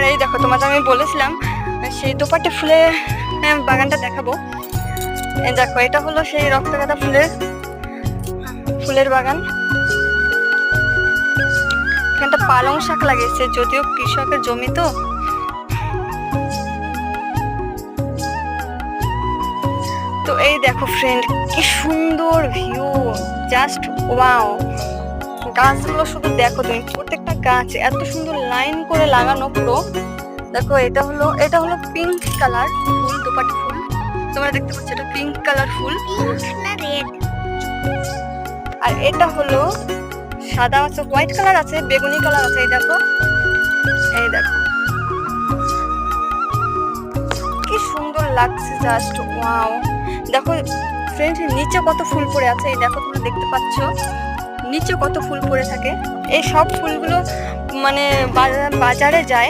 আর এই দেখো, তোমাদের আমি বলেছিলাম সেই দোপাটি ফুলের বাগানটা দেখাবো। এই দেখো, এটা হলো সেই রক্তগাঁদা ফুলের বাগান। এখানটা পালং শাক লাগিয়েছে, যদিও কৃষকের জমি তো। তো এই দেখো ফ্রেন্ড, কি সুন্দর ভিউ, জাস্ট ওয়াও। গাছগুলো শুধু দেখো তুমি, প্রত্যেকটা গাছ এত সুন্দর লাইন করে লাগানো পুরো। দেখো, এটা হলো পিঙ্ক কালার ফুল, দোপাটি ফুল। তোমরা দেখতে পাচ্ছ, এটা পিঙ্ক কালার ফুল। আর এটা হলো সাদা আছে, হোয়াইট কালার আছে, বেগুনি কালার আছে। এই দেখো কি সুন্দর লাগছে, জাস্ট ওয়াও। দেখো ফ্রেন্ড, নিচে কত ফুল পড়ে আছে, এই দেখো তোমরা দেখতে পাচ্ছ নিচে কত ফুল পড়ে থাকে। এই সব ফুলগুলো মানে বাজারে যায়।